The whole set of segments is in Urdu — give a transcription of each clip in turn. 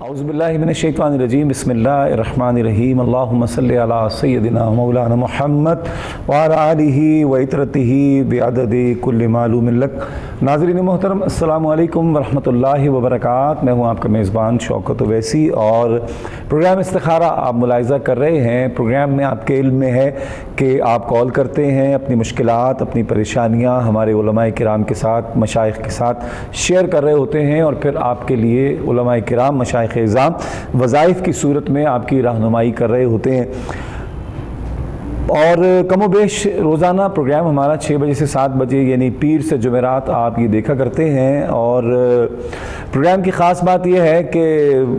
اعوذ باللہ من الشیطان الرجیم بسم اللہ الرحمن الرحیم اللہم صلی علی سیدنا مولانا محمد وعلی آلہ وعطرتہ بعدد کل معلوم لک۔ ناظرین محترم السلام علیکم ورحمۃ اللہ وبرکاتہ۔ میں ہوں آپ کا میزبان شوکت اویسی اور پروگرام استخارہ آپ ملاحظہ کر رہے ہیں۔ پروگرام میں آپ کے علم میں ہے کہ آپ کال کرتے ہیں، اپنی مشکلات، اپنی پریشانیاں ہمارے علماء کرام کے ساتھ، مشائخ کے ساتھ شیئر کر رہے ہوتے ہیں، اور پھر آپ کے لیے علماء کرام، مشائخ اعظام وظائف کی صورت میں آپ کی رہنمائی کر رہے ہوتے ہیں۔ اور کم و بیش روزانہ پروگرام ہمارا 6 بجے سے 7 بجے یعنی پیر سے جمعرات آپ یہ دیکھا کرتے ہیں۔ اور پروگرام کی خاص بات یہ ہے کہ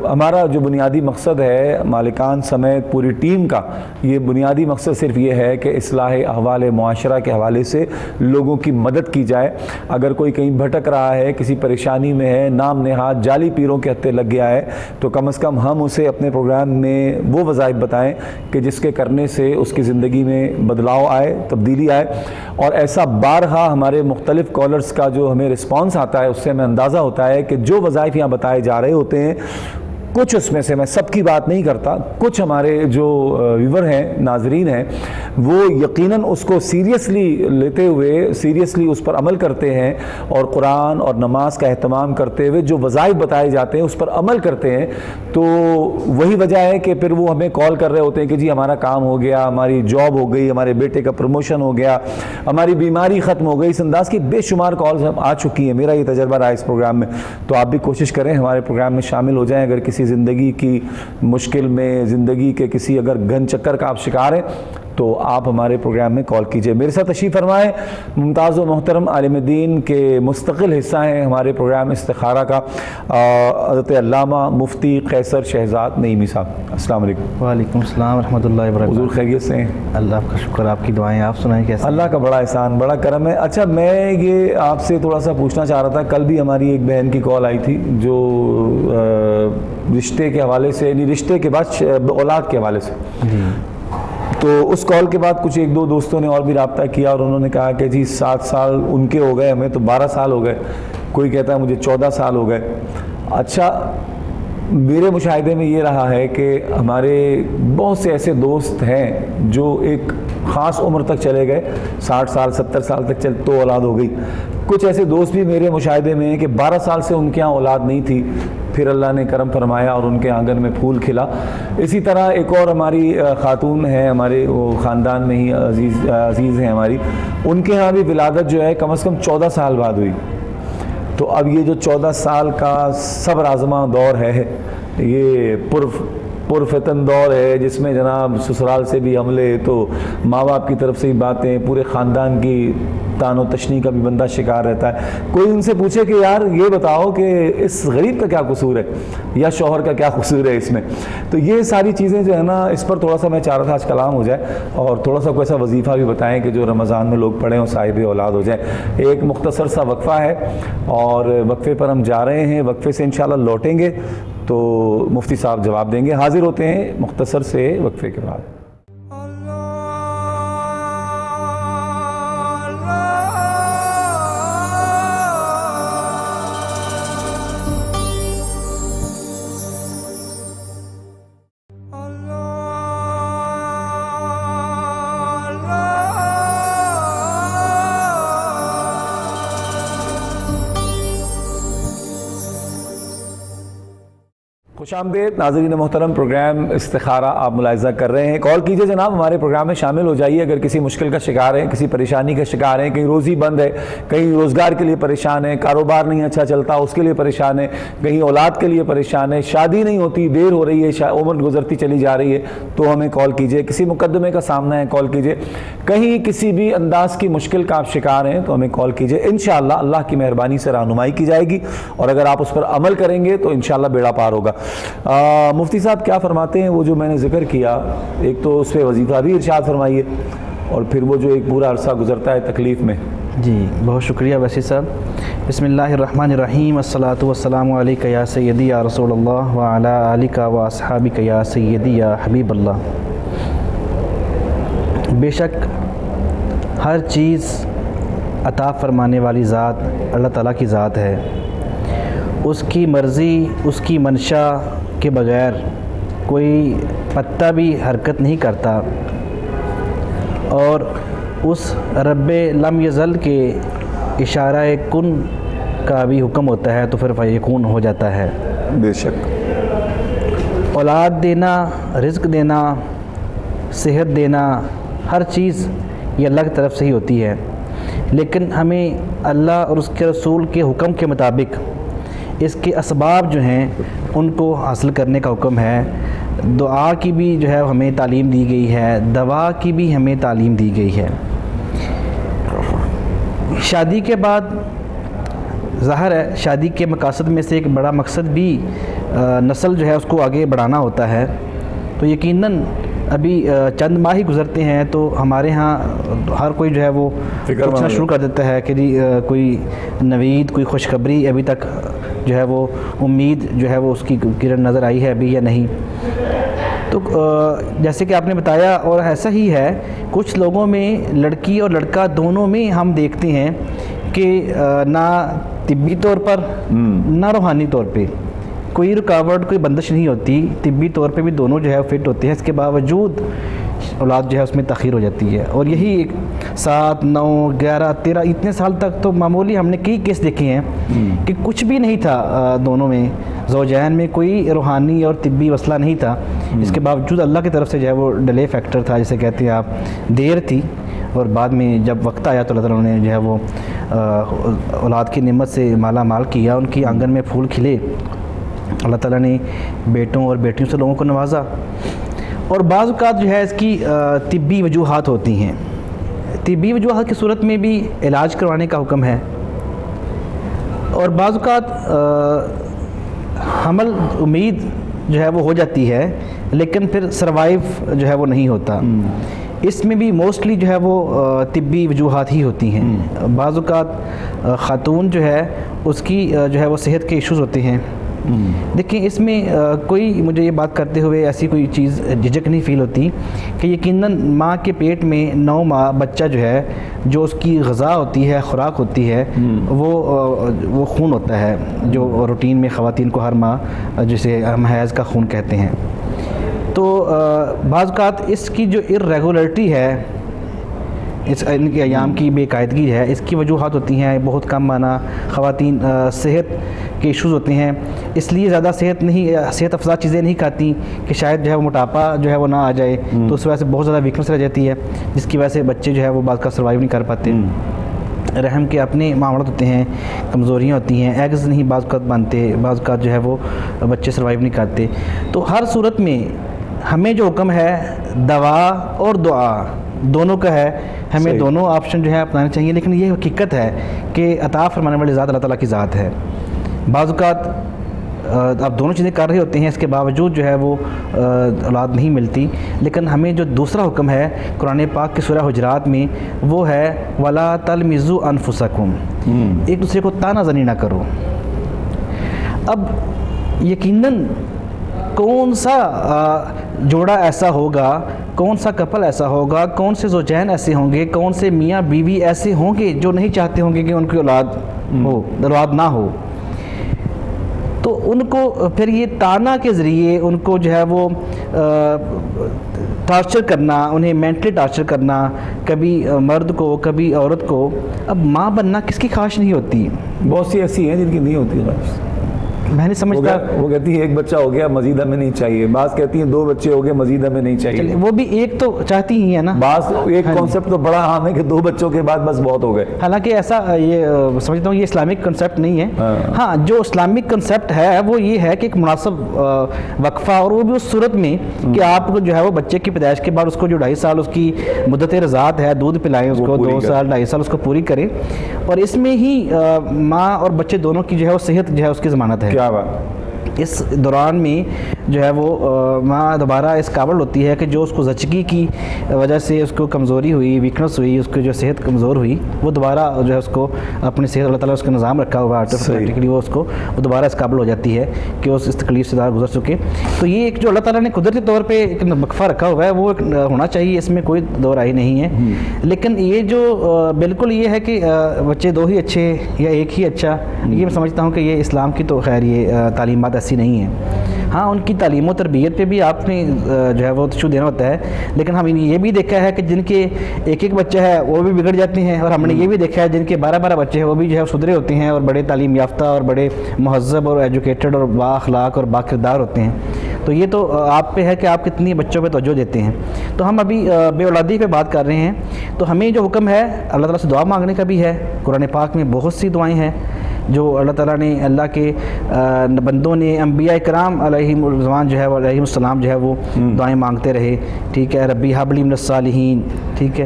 ہمارا جو بنیادی مقصد ہے مالکان سمیت پوری ٹیم کا، یہ بنیادی مقصد صرف یہ ہے کہ اصلاح احوال معاشرہ کے حوالے سے لوگوں کی مدد کی جائے۔ اگر کوئی کہیں بھٹک رہا ہے، کسی پریشانی میں ہے، نام نہاد جعلی پیروں کے ہتھے لگ گیا ہے، تو کم از کم ہم اسے اپنے پروگرام میں وہ وظائف بتائیں کہ جس کے کرنے سے اس کی زندگی میں بدلاؤ آئے، تبدیلی آئے۔ اور ایسا بارہا ہمارے مختلف کالرز کا جو ہمیں رسپانس آتا ہے، اس سے ہمیں اندازہ ہوتا ہے کہ جو وظائف یہاں بتائے جا رہے ہوتے ہیں، کچھ اس میں سے، میں سب کی بات نہیں کرتا، کچھ ہمارے جو ویور ہیں، ناظرین ہیں، وہ یقیناً اس کو سیریسلی لیتے ہوئے، سیریسلی اس پر عمل کرتے ہیں، اور قرآن اور نماز کا اہتمام کرتے ہوئے جو وظائف بتائے جاتے ہیں اس پر عمل کرتے ہیں۔ تو وہی وجہ ہے کہ پھر وہ ہمیں کال کر رہے ہوتے ہیں کہ جی ہمارا کام ہو گیا، ہماری جاب ہو گئی، ہمارے بیٹے کا پروموشن ہو گیا، ہماری بیماری ختم ہو گئی۔ اس انداز کی بے شمار کالز آ چکی ہیں، میرا یہ تجربہ رہا اس پروگرام میں۔ تو آپ بھی کوشش کریں ہمارے پروگرام میں شامل ہو جائیں۔ اگر کسی زندگی کی مشکل میں، زندگی کے کسی اگر گھن چکر کا آپ شکار ہیں، تو آپ ہمارے پروگرام میں کال کیجئے۔ میرے ساتھ تشریف فرمائیں ممتاز و محترم عالم دین کے مستقل حصہ ہیں ہمارے پروگرام استخارہ کا، حضرت علامہ مفتی قیصر شہزاد نعیمی صاحب۔ السلام علیکم۔ وعلیکم السلام ورحمۃ اللہ وبرکاتہ۔ حضور خیریت سے ہیں؟ اللہ کا شکر، آپ کی دعائیں، آپ سنائیں کیسے؟ اللہ کا بڑا احسان، بڑا کرم ہے۔ اچھا، میں یہ آپ سے تھوڑا سا پوچھنا چاہ رہا تھا، کل بھی ہماری ایک بہن کی کال آئی تھی جو رشتے کے حوالے سے، یعنی رشتے کے بعد اولاد کے حوالے سے، جی، تو اس کال کے بعد کچھ 1-2 دوستوں نے اور بھی رابطہ کیا، اور انہوں نے کہا کہ جی 7 سال ان کے ہو گئے، ہمیں تو 12 سال ہو گئے، کوئی کہتا ہے مجھے 14 سال ہو گئے۔ اچھا، میرے مشاہدے میں یہ رہا ہے کہ ہمارے بہت سے ایسے دوست ہیں جو ایک خاص عمر تک چلے گئے، 60 سال 70 سال تک تو اولاد ہو گئی۔ کچھ ایسے دوست بھی میرے مشاہدے میں ہیں کہ 12 سال سے ان کے ہاں اولاد نہیں تھی، پھر اللہ نے کرم فرمایا اور ان کے آنگن میں پھول کھلا۔ اسی طرح ایک اور ہماری خاتون ہے، ہمارے وہ خاندان میں ہی عزیز ہیں ہماری، ان کے ہاں بھی ولادت جو ہے کم از کم 14 سال بعد ہوئی۔ تو اب یہ جو 14 سال کا صبر آزما دور ہے، یہ پرفتن دور ہے، جس میں جناب سسرال سے بھی حملے، تو ماں باپ کی طرف سے ہی باتیں، پورے خاندان کی تان و تشنی کا بھی بندہ شکار رہتا ہے۔ کوئی ان سے پوچھے کہ یار یہ بتاؤ کہ اس غریب کا کیا قصور ہے، یا شوہر کا کیا قصور ہے اس میں؟ تو یہ ساری چیزیں جو ہے نا، اس پر تھوڑا سا میں چاہ رہا تھا آج کلام ہو جائے، اور تھوڑا سا کوئی ایسا وظیفہ بھی بتائیں کہ جو رمضان میں لوگ پڑھیں اور صاحب اولاد ہو جائیں۔ ایک مختصر سا وقفہ ہے، اور وقفے پر ہم جا رہے ہیں، وقفے سے انشاءاللہ لوٹیں گے تو مفتی صاحب جواب دیں گے۔ حاضر ہوتے ہیں مختصر سے وقفے کے بعد۔ خوش آمدید ناظرین محترم، پروگرام استخارہ آپ ملاحظہ کر رہے ہیں۔ کال کیجئے جناب، ہمارے پروگرام میں شامل ہو جائیے۔ اگر کسی مشکل کا شکار ہیں، کسی پریشانی کا شکار ہیں، کہیں روزی بند ہے، کہیں روزگار کے لیے پریشان ہے، کاروبار نہیں اچھا چلتا اس کے لیے پریشان ہے، کہیں اولاد کے لیے پریشان ہے، شادی نہیں ہوتی، دیر ہو رہی ہے، عمر گزرتی چلی جا رہی ہے، تو ہمیں کال کیجئے۔ کسی مقدمے کا سامنا ہے، کال کیجئے۔ کہیں کسی بھی انداز کی مشکل کا آپ شکار ہیں تو ہمیں کال کیجئے۔ انشاءاللہ اللہ کی مہربانی سے رہنمائی کی جائے گی، اور اگر آپ اس پر عمل کریں گے تو انشاءاللہ بیڑا پار ہوگا۔ مفتی صاحب کیا فرماتے ہیں؟ وہ جو میں نے ذکر کیا، ایک تو اس پہ وظیفہ بھی ارشاد فرمائیے، اور پھر وہ جو ایک پورا عرصہ گزرتا ہے تکلیف میں۔ جی، بہت شکریہ ویسی صاحب۔ بسم اللہ الرحمن الرحیم، الصلاۃ والسلام علیک یا سیدی یا رسول اللہ وعلی آلک و اصحابک یا سیدی یا حبیب اللہ۔ بے شک ہر چیز عطا فرمانے والی ذات اللہ تعالیٰ کی ذات ہے۔ اس کی مرضی، اس کی منشا کے بغیر کوئی پتا بھی حرکت نہیں کرتا اور اس رب لم یزل کے اشارہ کن کا بھی حکم ہوتا ہے تو پھر فیکون ہو جاتا ہے۔ بے شک۔ اولاد دینا، رزق دینا، صحت دینا، ہر چیز یہ اللہ کی طرف سے ہی ہوتی ہے، لیکن ہمیں اللہ اور اس کے رسول کے حکم کے مطابق اس کے اسباب جو ہیں ان کو حاصل کرنے کا حکم ہے۔ دعا کی بھی جو ہے ہمیں تعلیم دی گئی ہے، دوا کی بھی ہمیں تعلیم دی گئی ہے۔ شادی کے بعد ظاہر ہے شادی کے مقاصد میں سے ایک بڑا مقصد بھی نسل جو ہے اس کو آگے بڑھانا ہوتا ہے، تو یقیناً ابھی چند ماہ ہی گزرتے ہیں تو ہمارے ہاں ہر کوئی جو ہے وہ پوچھنا شروع کر دیتا ہے کہ جی کوئی نوید، کوئی خوشخبری ابھی تک جو ہے وہ امید جو ہے وہ اس کی کرن نظر آئی ہے ابھی یا نہیں۔ تو جیسے کہ آپ نے بتایا اور ایسا ہی ہے، کچھ لوگوں میں لڑکی اور لڑکا دونوں میں ہم دیکھتے ہیں کہ نہ طبی طور پر نہ روحانی طور پہ کوئی رکاوٹ، کوئی بندش نہیں ہوتی، طبی طور پہ بھی دونوں جو ہے فٹ ہوتے ہیں، اس کے باوجود اولاد جو ہے اس میں تاخیر ہو جاتی ہے۔ اور یہی 7، 9، 11، 13 اتنے سال تک تو معمولی ہم نے کئی کیس دیکھے ہیں کہ کچھ بھی نہیں تھا دونوں میں، زوجین میں کوئی روحانی اور طبی مسئلہ نہیں تھا، اس کے باوجود اللہ کی طرف سے جو ہے وہ ڈیلے فیکٹر تھا، جسے کہتے ہیں آپ، دیر تھی، اور بعد میں جب وقت آیا تو اللہ تعالیٰ نے جو ہے وہ اولاد کی نعمت سے مالا مال کیا، ان کی آنگن میں پھول کھلے، اللہ تعالیٰ نے بیٹوں اور بیٹیوں سے لوگوں کو نوازا۔ اور بعض اوقات جو ہے اس کی طبی وجوہات ہوتی ہیں، طبی وجوہات کی صورت میں بھی علاج کروانے کا حکم ہے، اور بعض اوقات حمل امید جو ہے وہ ہو جاتی ہے لیکن پھر سروائیو جو ہے وہ نہیں ہوتا، اس میں بھی موسٹلی جو ہے وہ طبی وجوہات ہی ہوتی ہیں۔ بعض اوقات خاتون جو ہے اس کی جو ہے وہ صحت کے ایشوز ہوتے ہیں، دیکھیں اس میں کوئی مجھے یہ بات کرتے ہوئے ایسی کوئی چیز جھجک نہیں فیل ہوتی کہ یقیناً ماں کے پیٹ میں 9 ماہ بچہ جو ہے، جو اس کی غذا ہوتی ہے، خوراک ہوتی ہے، وہ خون ہوتا ہے جو روٹین میں خواتین کو ہر ماہ جسے ہم حیض کا خون کہتے ہیں۔ تو بعض اوقات اس کی جو ارریگولرٹی ہے، ان کے ایام کی بے قاعدگی ہے، اس کی وجوہات ہوتی ہیں بہت کم مانا خواتین صحت کے ایشوز ہوتے ہیں، اس لیے زیادہ صحت افزا چیزیں نہیں کھاتی کہ شاید جو ہے وہ موٹاپا جو ہے وہ نہ آ جائے، تو اس وجہ سے بہت زیادہ ویکنس رہ جاتی ہے، جس کی وجہ سے بچے جو ہے وہ بعض کا سروائیو نہیں کر پاتے۔ رحم کے اپنے معاملات ہوتے ہیں، کمزوریاں ہوتی ہیں، ایگز نہیں بعض اوقات بنتے، بعض اوقات جو ہے وہ بچے سروائیو نہیں کرتے۔ تو ہر صورت میں ہمیں جو حکم ہے دوا اور دعا دونوں کا ہے، ہمیں دونوں آپشن جو ہے اپنانے چاہیے، لیکن یہ حقیقت ہے کہ عطا فرمانے والی ذات اللہ تعالیٰ کی ذات ہے۔ بعض اوقات آپ دونوں چیزیں کر رہے ہوتے ہیں، اس کے باوجود جو ہے وہ اولاد نہیں ملتی، لیکن ہمیں جو دوسرا حکم ہے قرآن پاک کی سورہ حجرات میں وہ ہے وَلَا تَلْمِزُوا أَنفُسَكُمْ، ایک دوسرے کو طعنہ زنی نہ کرو۔ اب یقیناً کون سا جوڑا ایسا ہوگا، کون سا کپل ایسا ہوگا، کون سے زوجین ایسے ہوں گے، کون سے میاں بیوی ایسے ہوں گے جو نہیں چاہتے ہوں گے کہ ان کی اولاد نہ ہو، تو ان کو پھر یہ طعنہ کے ذریعے ان کو جو ہے وہ ٹارچر کرنا، انہیں مینٹلی ٹارچر کرنا، کبھی مرد کو کبھی عورت کو۔ اب ماں بننا کس کی خواہش نہیں ہوتی؟ بہت سی ایسی ہیں جن کی نہیں ہوتی خواہش، میں نے سمجھتا وہ کہتی ہے 1 بچہ ہو گیا مزید ہمیں نہیں چاہیے، بعض کہتی ہیں 2 بچے ہو گئے مزید ہمیں نہیں چاہیے، وہ بھی ایک تو چاہتی ہی ہے نا، بعض ایک کانسیپٹ تو بڑا عام ہے کہ 2 بچوں کے بعد بس بہت ہو گئے، حالانکہ ایسا یہ سمجھتا ہوں یہ اسلامک کنسیپٹ نہیں ہے۔ ہاں جو اسلامک کنسیپٹ ہے وہ یہ ہے کہ ایک مناسب وقفہ، اور وہ بھی اس صورت میں کہ آپ کو جو ہے وہ بچے کی پیدائش کے بعد اس کو جو 2.5 سال اس کی مدت رضاعت ہے، دودھ پلائیں اس کو، 2 سال 2.5 سال اس کو پوری کریں، اور اس میں ہی ماں اور بچے دونوں کی جو ہے وہ صحت جو ہے اس کی ضمانت ہے۔ کیا بات! اس دوران میں جو ہے وہ ماں دوبارہ اس قابل ہوتی ہے کہ جو اس کو زچگی کی وجہ سے اس کو کمزوری ہوئی، ویکنس ہوئی، اس کو جو صحت کمزور ہوئی، وہ دوبارہ جو ہے اس کو اپنی صحت اللہ تعالیٰ اس کا نظام رکھا ہوا آٹومیٹکلی وہ اس کو دوبارہ اس قابل ہو جاتی ہے کہ اس تکلیف سے گزر چکے۔ تو یہ ایک جو اللہ تعالیٰ نے قدرتی طور پہ ایک وقفہ رکھا ہوا ہے وہ ایک ہونا چاہیے، اس میں کوئی دو رائے نہیں ہے، لیکن یہ جو بالکل یہ ہے کہ بچے 2 ہی اچھے یا 1 ہی اچھا، یہ میں سمجھتا ہوں کہ یہ اسلام کی تو خیر یہ تعلیمات ایسی نہیں ہیں۔ ہاں ان کی تعلیم و تربیت پہ بھی آپ نے جو ہے وہ توجہ دینا ہوتا ہے، لیکن ہم نے یہ بھی دیکھا ہے کہ جن کے ایک بچہ ہے وہ بھی بگڑ جاتے ہیں، اور ہم نے یہ بھی دیکھا ہے جن کے 12 بچے ہیں وہ بھی جو ہے سدھرے ہوتے ہیں اور بڑے تعلیم یافتہ اور بڑے مہذب اور ایجوکیٹڈ اور با اخلاق اور با کردار ہوتے ہیں۔ تو یہ تو آپ پہ ہے کہ آپ کتنی بچوں پہ توجہ دیتے ہیں۔ تو ہم ابھی بے اولادی پہ بات کر رہے ہیں، تو ہمیں جو حکم ہے اللہ تعالیٰ سے دعا مانگنے کا بھی ہے۔ قرآن پاک میں بہت سی دعائیں ہیں جو اللہ تعالیٰ نے، اللہ کے بندوں نے، انبیاء کرام علیہم الرضوان جو ہے وہ علیہم السلام جو ہے وہ دعائیں مانگتے رہے، ٹھیک ہے، ربی حب لی من الصالحین، ٹھیک ہے۔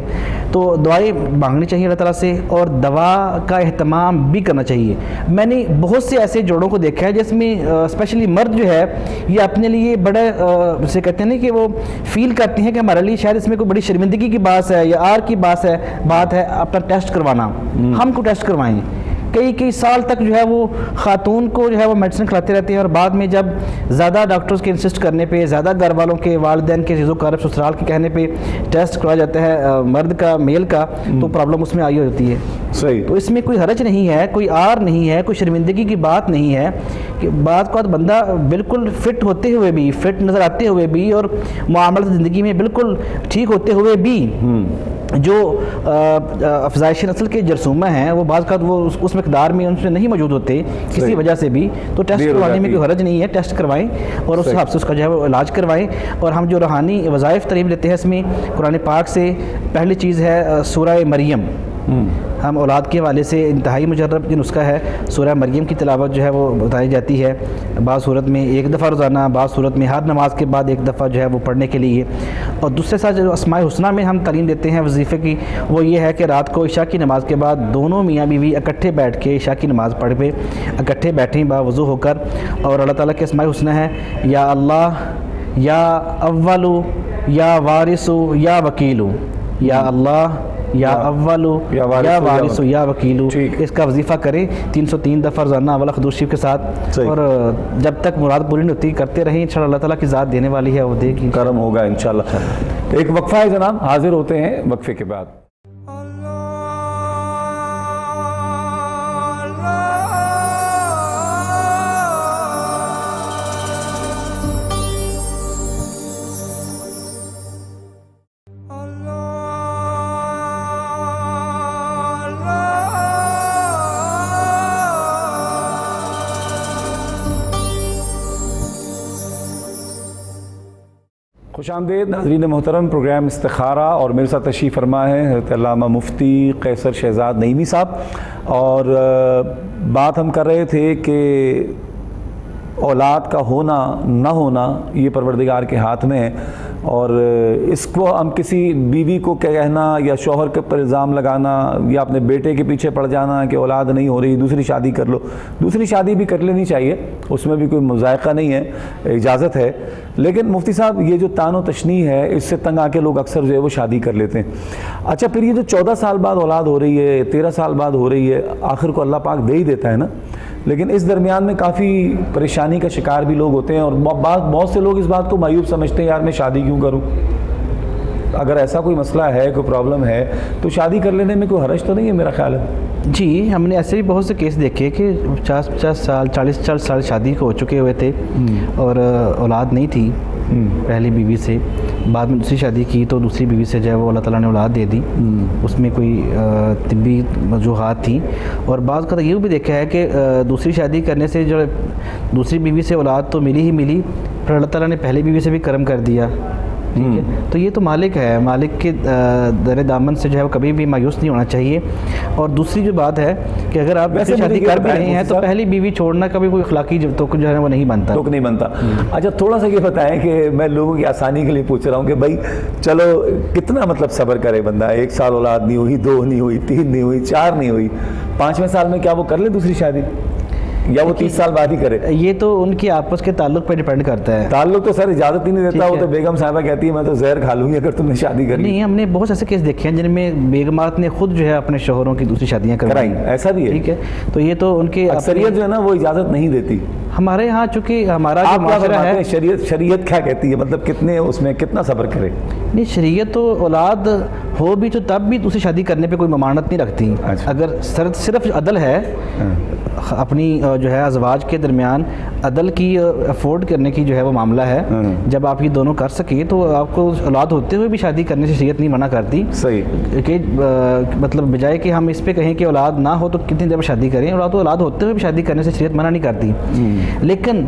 تو دعائیں مانگنی چاہیے اللہ تعالیٰ سے، اور دوا کا اہتمام بھی کرنا چاہیے۔ میں نے بہت سے ایسے جوڑوں کو دیکھا ہے جس میں اسپیشلی مرد جو ہے یہ اپنے لیے بڑا جسے کہتے ہیں نا کہ وہ فیل کرتے ہیں کہ ہمارے لیے شاید اس میں کوئی بڑی شرمندگی کی بات ہے یا آر کی بات ہے اپنا ٹیسٹ کروانا، ہم کو ٹیسٹ کروائیں۔ کئی سال تک جو ہے وہ خاتون کو جو ہے وہ میڈیسن کھلاتے رہتے ہیں، اور بعد میں جب زیادہ ڈاکٹرز کے انسسٹ کرنے پہ، زیادہ گھر والوں کے، والدین کے، عزیز و اقارب سسرال کے کہنے پہ ٹیسٹ کروایا جاتا ہے مرد کا، میل کا، تو پرابلم اس میں آئی ہوتی ہے۔ صحیح۔ تو اس میں کوئی حرج نہیں ہے، کوئی آر نہیں ہے، کوئی شرمندگی کی بات نہیں ہے کہ بعض اوقات بندہ بالکل فٹ ہوتے ہوئے بھی، فٹ نظر آتے ہوئے بھی، اور معاملات زندگی میں بالکل ٹھیک ہوتے ہوئے بھی جو افزائش نسل کے جرثومہ ہیں وہ بعض اوقات وہ اس مقدار میں ان سے نہیں موجود ہوتے کسی وجہ سے بھی، تو ٹیسٹ کروانے میں کوئی حرج نہیں ہے، ٹیسٹ کروائیں اور اس حساب سے اس کا جو ہے وہ علاج کروائیں۔ اور ہم جو روحانی وظائف ترغیب لیتے ہیں اس میں قرآن پاک سے پہلی چیز ہے سورہ مریم۔ ہم اولاد کے حوالے سے انتہائی مجرب نسخہ ہے، سورہ مریم کی تلاوت جو ہے وہ بتائی جاتی ہے، بعض صورت میں 1 دفعہ روزانہ، بعض صورت میں ہر نماز کے بعد 1 دفعہ جو ہے وہ پڑھنے کے لیے۔ اور دوسرے ساتھ جو اسماء الحسنی میں ہم تعلیم دیتے ہیں وظیفے کی، وہ یہ ہے کہ رات کو عشاء کی نماز کے بعد دونوں میاں بیوی اکٹھے بیٹھ کے عشاء کی نماز پڑھ پہ اکٹھے بیٹھیں باوضو ہو کر، اور اللہ تعالیٰ کے اسماء الحسنی ہے یا اللہ، یا اولو، یا وارثو، یا وکیلو، یا اللہ، یا اولو، یا وارثو، یا وکیلو، اس کا وظیفہ کریں 303 دفعہ روزانہ اول خدوس شریف کے ساتھ، اور جب تک مراد پوری نہیں ہوتی کرتے رہیں، انشاءاللہ اللہ تعالیٰ کی ذات دینے والی ہے، وہ دے گی، کرم ہوگا انشاءاللہ۔ ایک وقفہ ہے جناب، حاضر ہوتے ہیں وقفے کے بعد۔ خوش آمدید ناظرین محترم، پروگرام استخارہ، اور میرے ساتھ تشریف فرما ہے حضرت علامہ مفتی قیصر شہزاد نعیمی صاحب، اور بات ہم کر رہے تھے کہ اولاد کا ہونا نہ ہونا یہ پروردگار کے ہاتھ میں ہے، اور اس کو ہم کسی بیوی کو کہنا یا شوہر کے پر الزام لگانا یا اپنے بیٹے کے پیچھے پڑ جانا کہ اولاد نہیں ہو رہی دوسری شادی کر لو، دوسری شادی بھی کر لینی چاہیے، اس میں بھی کوئی مذائقہ نہیں ہے، اجازت ہے، لیکن مفتی صاحب یہ جو تان و تشنیع ہے اس سے تنگ آ کے لوگ اکثر جو ہے وہ شادی کر لیتے ہیں۔ اچھا پھر یہ جو 14 سال بعد اولاد ہو رہی ہے، 13 سال بعد ہو رہی ہے، آخر کو اللہ پاک دے ہی دیتا ہے نا، لیکن اس درمیان میں کافی پریشانی کا شکار بھی لوگ ہوتے ہیں، اور بہت سے لوگ اس بات کو معیوب سمجھتے ہیں یار میں شادی کیوں کروں، اگر ایسا کوئی مسئلہ ہے، کوئی پرابلم ہے تو شادی کر لینے میں کوئی حرج تو نہیں ہے میرا خیال ہے۔ جی ہم نے ایسے بھی بہت سے کیس دیکھے کہ 50 سال 40 سال شادی کو ہو چکے ہوئے تھے اور اولاد نہیں تھی پہلی بیوی سے، بعد میں دوسری شادی کی تو دوسری بیوی سے جو ہے وہ اللہ تعالیٰ نے اولاد دے دی، اس میں کوئی طبی وجوہات تھیں، اور بعض کا یہ بھی دیکھا ہے کہ دوسری شادی کرنے سے جو دوسری بیوی سے اولاد تو ملی ہی ملی، پھر اللہ تعالیٰ نے پہلی بیوی سے بھی کرم کر دیا، ٹھیک ہے۔ تو یہ تو مالک ہے، مالک کے در دامن سے جو ہے وہ کبھی بھی مایوس نہیں ہونا چاہیے۔ اور دوسری جو بات ہے کہ اگر آپ دوسری شادی کر بھی رہے ہیں تو پہلی بیوی چھوڑنا کبھی کوئی اخلاقی تو جو ہے وہ نہیں بنتا، تو نہیں بنتا۔ اچھا تھوڑا سا یہ بتائیں کہ میں لوگوں کی آسانی کے لیے پوچھ رہا ہوں کہ بھائی چلو کتنا مطلب صبر کرے بندہ، 1 سال اولاد نہیں ہوئی، 2 نہیں ہوئی، 3 نہیں ہوئی، 4 نہیں ہوئی، 5ویں سال میں کیا وہ کر لے دوسری شادی، یا وہ 30 سال بعد ہی کرے؟ یہ تو ان کے آپس کے تعلق پہ ڈیپینڈ کرتا ہے۔ تعلق تو سر اجازت ہی نہیں دیتا، وہ تو بیگم صاحبہ کہتی ہے میں تو زہر کھا لوں گی اگر تم نے شادی کرنی۔ نہیں، ہم نے بہت سے ایسے کیس دیکھے ہیں جن میں بیگمات نے خود جو ہے اپنے شوہروں کی دوسری شادیاں کرائیں، ایسا بھی ہے، ٹھیک ہے۔ تو یہ تو ان کے اکثریت جو ہے نا وہ اجازت نہیں دیتی۔ ہمارے ہاں چونکہ ہمارا جو معاشرہ ہے، شریعت کیا کہتی ہے، مطلب کتنے اس میں کتنا صبر کرے؟ نہیں، شریعت تو اولاد ہو بھی تو تب بھی دوسری شادی کرنے پہ کوئی ممانعت نہیں رکھتی، اگر صرف عدل ہے، اپنی جو ہے ازواج کے درمیان عدل کی افورڈ کرنے کی جو ہے وہ معاملہ ہے. جب آپ یہ دونوں کر سکیں تو آپ کو اولاد ہوتے ہوئے بھی شادی کرنے سے شریعت نہیں منع کرتی. صحیح. کہ مطلب بجائے کہ ہم اس پہ کہیں کہ اولاد نہ ہو تو کتنی دیر شادی کریں, اولاد ہوتے ہوئے بھی شادی کرنے سے شریعت منع نہیں کرتی. لیکن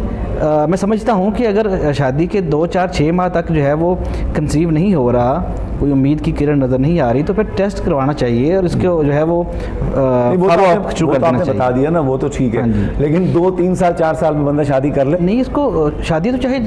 میں سمجھتا ہوں کہ اگر شادی کے 2 4 6 ماہ تک جو ہے وہ کنسیو نہیں ہو رہا, کوئی امید کی کرن نظر نہیں آ رہی, تو پھر ٹیسٹ کروانا چاہیے اور اس کو جو ہے وہ فالو اپ شروع کر دینا چاہیے. بتا دیا نا, وہ تو ٹھیک ہے, لیکن 2 3 سال 4 سال میں بندہ شادی کر لے نہیں, اس کو شادی تو چاہے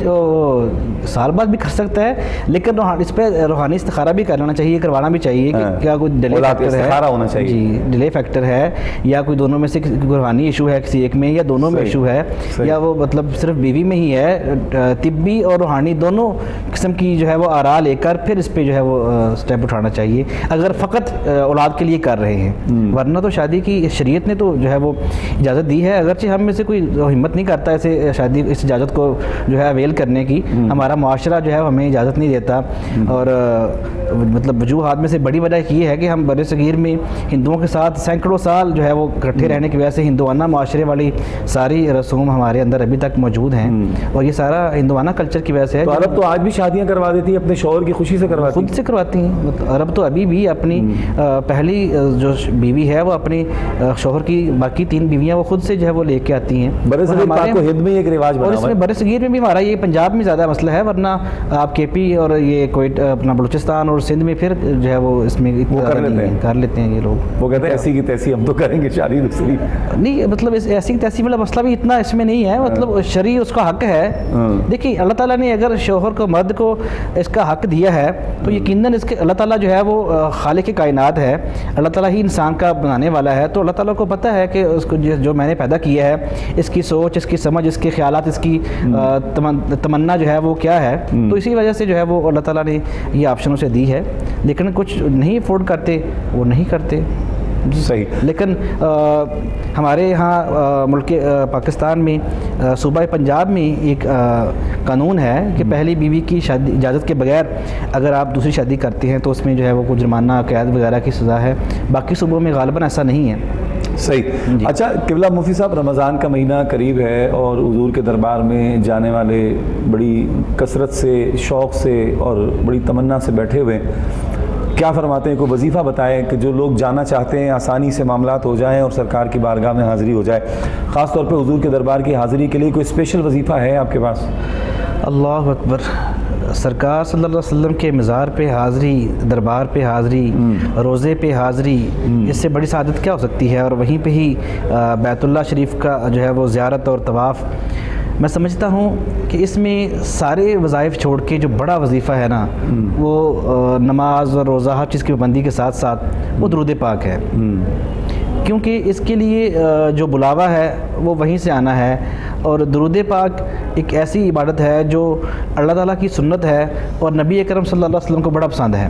سال بعد بھی کر سکتا ہے, لیکن اس پہ روحانی استخارہ بھی کر لینا چاہیے, کروانا بھی چاہیے کہ کیا کوئی ڈیلے فیکٹر ہے, ہونا چاہیے. جی, ڈیلے فیکٹر ہے یا کوئی دونوں میں سے روحانی ایشو ہے کسی ایک میں, یا دونوں میں ایشو ہے, یا وہ مطلب صرف بیوی میں ہی ہے. طبی اور روحانی دونوں قسم کی جو ہے وہ آراء لے کر پھر اس پہ جو ہے وہ اسٹیپ اٹھانا چاہیے, اگر فقط اولاد کے لیے کر رہے ہیں. ورنہ تو شادی کی شریعت نے تو جو ہے وہ اجازت دی ہے, اگرچہ ہم میں سے کوئی ہمت نہیں کرتا ایسے شادی اس اجازت کو جو ہے اویل کرنے کی, ہمارا معاشرہ جو ہے ہمیں اجازت نہیں دیتا. اور مطلب وجوہات میں سے بڑی وجہ یہ ہے کہ ہم بر صغیر میں ہندوؤں کے ساتھ سینکڑوں سال جو ہے وہ اکٹھے رہنے کی وجہ سے ہندوانہ معاشرے والی ساری رسوم ہمارے اندر ابھی تک موجود ہیں, اور یہ سارا ہندوانہ کلچر کی وجہ سے ہے. تو عرب تو آج بھی شادیاں کروا دیتی ہیں, اپنے شوہر کی خوشی سے کرواتی ہیں, خود سے کرواتی ہیں. عرب تو ابھی بھی اپنی پہلی جو بیوی ہے وہ اپنی شوہر کی باقی 3 بیویاں وہ خود سے جو ہے وہ لے کے آتی ہیں. برصغیر پاک و ہند میں ایک رواج بنا اور اس میں بر صغیر میں بھی ہمارا یہ پنجاب میں زیادہ مسئلہ ہے, ورنہ آپ کے پی اور یہ کوئٹ اپنا بلوچستان اور سندھ میں پھر جو ہے وہ اس میں کر لیتے ہیں یہ لوگ. وہ کہتے ہیں ایسی کی تیسی ہم تو کریں گے شادی دوسری. نہیں مطلب ایسی کی تیسی والا مسئلہ بھی اتنا اس میں نہیں ہے, مطلب شرعی اس کا حق ہے. دیکھیے اللہ تعالیٰ نے اگر شوہر کو مرد کو اس کا حق دیا ہے تو یقیناً اس کے اللہ تعالیٰ جو ہے وہ خالق کائنات ہے, اللہ تعالیٰ ہی انسان کا بنانے والا ہے, تو اللہ تعالیٰ کو پتہ ہے کہ اس کو جو میں نے پیدا کیا ہے اس کی سوچ, اس کی سمجھ, اس کے خیالات, اس کی تمنا جو ہے وہ کیا ہے. تو اسی وجہ سے جو ہے وہ اللہ تعالیٰ نے یہ آپشن اسے دی ہے, لیکن کچھ نہیں افورڈ کرتے وہ نہیں کرتے. صحیح. لیکن ہمارے یہاں ملک پاکستان میں صوبہ پنجاب میں ایک قانون ہے کہ پہلی بیوی کی شادی اجازت کے بغیر اگر آپ دوسری شادی کرتے ہیں تو اس میں جو ہے وہ کچھ جرمانہ قید وغیرہ کی سزا ہے. باقی صوبوں میں غالباً ایسا نہیں ہے. صحیح. اچھا قبلہ مفتی صاحب, رمضان کا مہینہ قریب ہے اور حضور کے دربار میں جانے والے بڑی کثرت سے, شوق سے اور بڑی تمنا سے بیٹھے ہوئے, کیا فرماتے ہیں؟ کوئی وظیفہ بتائیں کہ جو لوگ جانا چاہتے ہیں آسانی سے معاملات ہو جائیں اور سرکار کی بارگاہ میں حاضری ہو جائے, خاص طور پہ حضور کے دربار کی حاضری کے لیے کوئی اسپیشل وظیفہ ہے آپ کے پاس؟ اللہ اکبر. سرکار صلی اللہ علیہ وسلم کے مزار پہ حاضری, دربار پہ حاضری, روزے پہ حاضری, اس سے بڑی سعادت کیا ہو سکتی ہے. اور وہیں پہ ہی بیت اللہ شریف کا جو ہے وہ زیارت اور طواف. میں سمجھتا ہوں کہ اس میں سارے وظائف چھوڑ کے جو بڑا وظیفہ ہے نا وہ نماز اور روزہ ہر چیز کی پابندی کے ساتھ ساتھ وہ درود پاک ہے, کیونکہ اس کے لیے جو بلاوا ہے وہ وہیں سے آنا ہے. اور درود پاک ایک ایسی عبادت ہے جو اللہ تعالیٰ کی سنت ہے اور نبی اکرم صلی اللہ علیہ وسلم کو بڑا پسند ہے.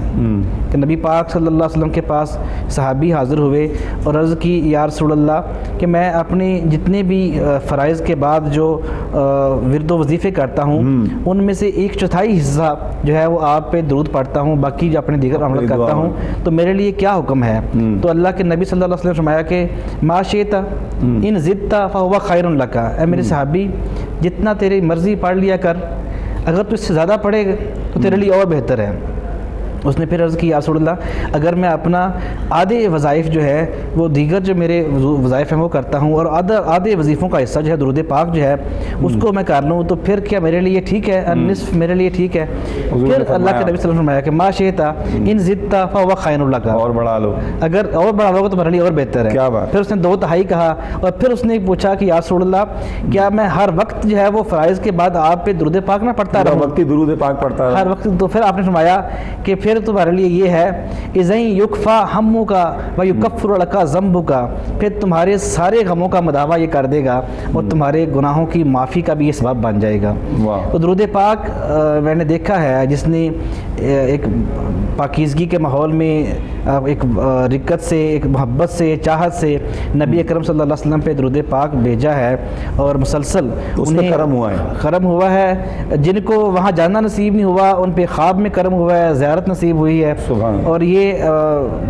کہ نبی پاک صلی اللہ علیہ وسلم کے پاس صحابی حاضر ہوئے اور عرض کی یا رسول اللہ کہ میں اپنے جتنے بھی فرائض کے بعد جو ورد و وظیفے کرتا ہوں ان میں سے 1/4 حصہ جو ہے وہ آپ پہ درود پڑھتا ہوں, باقی جو اپنے دیگر عمل کرتا ہوں, تو میرے لیے کیا حکم ہے؟ تو اللہ کے نبی صلی اللہ علیہ وسلم نے فرمایا کہ ما شئت ان زدت فهو خیر لک. اے میرے صحابی جتنا تیری مرضی پڑھ لیا کر, اگر تو اس سے زیادہ پڑھے تو تیرے لیے اور بہتر ہے. اس نے پھر عرض کی یا رسول اللہ اگر میں اپنا آدھے وظائف جو ہے وہ دیگر جو میرے وظائف ہیں وہ کرتا ہوں اور آدھے وظیفوں کا حصہ جو ہے درود پاک جو ہے اس کو میں کر لوں تو پھر کیا میرے لیے ٹھیک ہے؟ نصف میرے لیے ٹھیک ہے. پھر اللہ کے نبی صلی اللہ علیہ وسلم نے فرمایا کہ ما شئت ان زدت فهو خیر لک, اور بڑھا لو, اگر اور بڑھا لو تو میرے لیے اور بہتر ہے. کیا بات. پھر اس نے 2/3 کہا اور پھر اس نے پوچھا کہ یا رسول اللہ کیا میں ہر وقت جو ہے وہ فرائض کے بعد آپ پہ درود پاک نہ پڑھتا رہوں؟ ہر وقت درود پاک پڑھتا ہر وقت. تو پھر آپ نے فرمایا کہ پھر تمہارے لیے یہ ہے اذن یکفا ہمک و یکفر لک ذنبک, پھر تمہارے سارے غموں کا مداوع یہ کر دے گا اور تمہارے گناہوں کی معافی کا بھی یہ سبب بن جائے گا. تو درود پاک میں نے دیکھا ہے جس نے ایک پاکیزگی کے ماحول میں ایک رقت سے, ایک محبت سے, چاہت سے نبی اکرم صلی اللہ علیہ وسلم پہ درود پاک بھیجا ہے اور مسلسل انہیں کرم ہوا ہے. جن کو وہاں جانا نصیب نہیں ہوا ان پہ خواب میں کرم ہوا ہے, زیارت نصیب نصیب ہوئی ہے، سبحان اللہ۔ اور یہ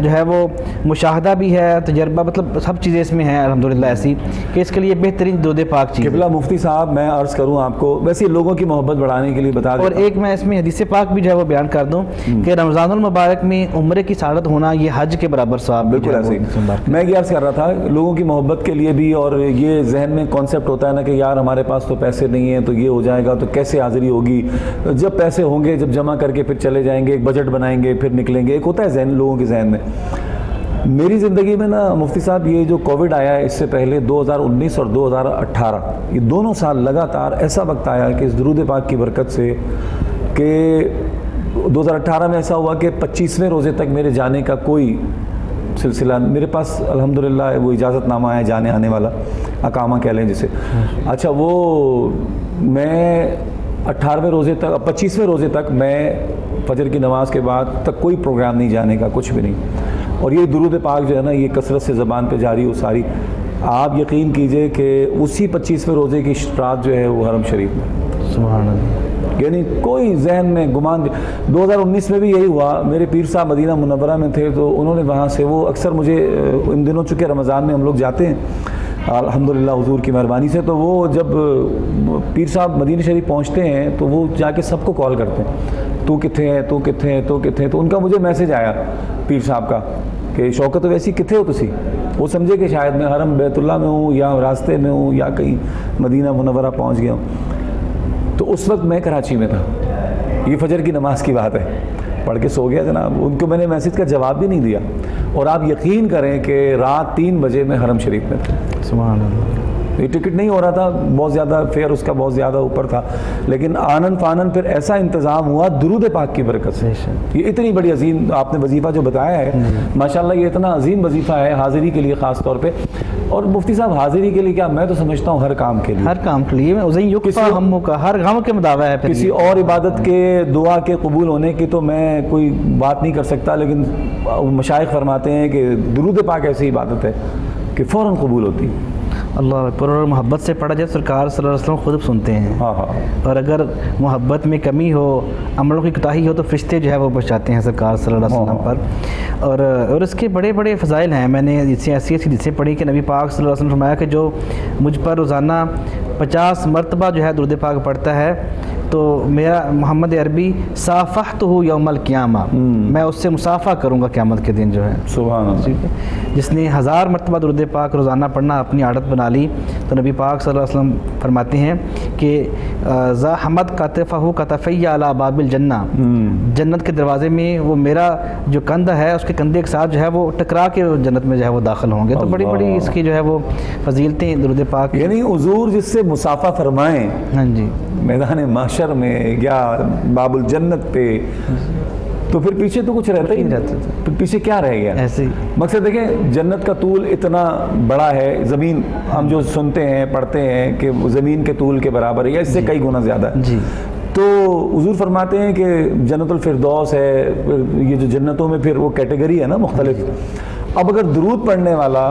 جو ہے وہ مشاہدہ بھی ہے، تجربہ، مطلب سب چیزیں اس میں ہیں الحمدللہ ایسی کہ اس کے لیے بہترین درود پاک چیز ہے۔ قبلہ مفتی صاحب میں عرض کروں آپ کو، ویسے لوگوں کی محبت بڑھانے کے لیے بتا اور دیں، ایک میں اس میں حدیث پاک بھی جو ہے وہ بیان کر دوں کہ رمضان المبارک میں عمرے کی سعادت ہونا یہ حج کے برابر ثواب بھی جو بالکل ہے وہ ایسے بات ہی میں یہ عرض کر رہا تھا لوگوں کی محبت کے لیے بھی، اور یہ ذہن میں کانسیپٹ ہوتا ہے نا کہ یار ہمارے پاس تو پیسے نہیں ہیں تو یہ ہو جائے گا، تو کیسے حاضری ہوگی، جب پیسے ہوں گے جب جمع کر کے پھر چلے جائیں گے، ایک بجٹ بنائیں گے پھر نکلیں گے، ایک ہوتا ہے ذہن لوگوں کے ذہن میں۔ میری زندگی میں نا مفتی صاحب یہ جو کووڈ آیا ہے، اس سے پہلے 2019 اور 2018 یہ دونوں سال لگاتار ایسا وقت آیا کہ اس درود پاک کی برکت سے کہ 2018 میں ایسا ہوا کہ 25ویں روزے تک میرے جانے کا کوئی سلسلہ، میرے پاس الحمدللہ وہ اجازت نامہ ہے جانے آنے والا، اقامہ کہہ لیں جسے۔ اچھا وہ میں 18ویں روزے تک 25ویں روزے تک میں فجر کی نماز کے بعد تک کوئی پروگرام نہیں جانے کا، کچھ بھی نہیں، اور یہ درود پاک جو ہے نا یہ کثرت سے زبان پہ جاری ہو ساری۔ آپ یقین کیجئے کہ اسی 25ویں روزے کی رات جو ہے وہ حرم شریف میں، سبحان اللہ، یعنی کوئی ذہن میں گمان 2019 میں بھی یہی ہوا۔ میرے پیر صاحب مدینہ منورہ میں تھے تو انہوں نے وہاں سے، وہ اکثر مجھے ان دنوں چونکہ رمضان میں ہم لوگ جاتے ہیں الحمدللہ حضور کی مہربانی سے، تو وہ جب پیر صاحب مدینہ شریف پہنچتے ہیں تو وہ جا کے سب کو کال کرتے ہیں، تو کتھے ہے، تو کتھے ہے، تو کتھے ہے، تو ان کا مجھے میسج آیا پیر صاحب کا کہ شوکت ویسی کتھے ہو تسی، وہ سمجھے کہ شاید میں حرم بیت اللہ میں ہوں یا راستے میں ہوں یا کہیں مدینہ منورہ پہنچ گیا ہوں۔ تو اس وقت میں کراچی میں تھا، یہ فجر کی نماز کی بات ہے، پڑھ کے سو گیا جناب، ان کو میں نے میسج کا جواب بھی نہیں دیا، اور آپ یقین کریں کہ رات 3 بجے میں حرم شریف میں تھا۔ سبحان اللہ، یہ ٹکٹ نہیں ہو رہا تھا، بہت زیادہ فیئر اس کا بہت زیادہ اوپر تھا، لیکن آنن فانن پھر ایسا انتظام ہوا درود پاک کی برکت سے۔ یہ اتنی بڑی عظیم آپ نے وظیفہ جو بتایا ہے ماشاءاللہ، یہ اتنا عظیم وظیفہ ہے حاضری کے لیے خاص طور پہ، اور مفتی صاحب حاضری کے لیے کیا، میں تو سمجھتا ہوں ہر کام کے لیے، ہر کام کے لیے وزین یکفا ہموں کا، ہر غم کے مداوع ہے۔ کسی اور عبادت کے دعا کے قبول ہونے کی تو میں کوئی بات نہیں کر سکتا، لیکن مشائخ فرماتے ہیں کہ درود پاک ایسی عبادت ہے کہ فوراً قبول ہوتی ہے۔ اللہ پر محبت سے پڑھا جائے، سرکار صلی اللہ علیہ وسلم خود سنتے ہیں، ہاں ہاں، اور اگر محبت میں کمی ہو، عملوں کی کوتاہی ہو تو فرشتے جو ہے وہ بچاتے ہیں سرکار صلی اللہ علیہ وسلم پر۔ اور اس کے بڑے بڑے فضائل ہیں، میں نے ایسی ایسی حدیثیں پڑھی کہ نبی پاک صلی اللہ علیہ وسلم نے فرمایا کہ جو مجھ پر روزانہ 50 مرتبہ جو ہے درود پاک پڑھتا ہے تو میرا محمد عربی صافحتہ یوم القیامہ، میں اس سے مصافحہ کروں گا قیامت کے دن جو ہے۔ سبحان اللہ۔ جس نے 1000 مرتبہ درود پاک روزانہ پڑھنا اپنی عادت بنا لی تو نبی پاک صلی اللہ علیہ وسلم فرماتے ہیں کہ ذا حمد کتفہ کتفی علی باب الجنہ، جنت کے دروازے میں وہ میرا جو کندھا ہے اس کے کندھے کے ساتھ جو ہے وہ ٹکرا کے جنت میں جو ہے وہ داخل ہوں گے۔ تو بڑی بڑی اس کی جو ہے وہ فضیلتیں درود پاک، یعنی حضور جس سے مصافحہ فرمائیں ہاں جی، میدان محشر میں یا باب الجنت پہ، تو پھر پیچھے تو کچھ رہتا ہی نہیں رہتا، پھر پیچھے کیا رہ گیا؟ ایسے ہی مقصد دیکھیں جنت کا طول اتنا بڑا ہے، زمین ہم جو سنتے ہیں پڑھتے ہیں کہ زمین کے طول کے برابر ہے یا اس سے کئی گنا زیادہ ہے جی۔ تو حضور فرماتے ہیں کہ جنت الفردوس ہے، یہ جو جنتوں میں پھر وہ کیٹیگری ہے نا مختلف۔ اب اگر درود پڑھنے والا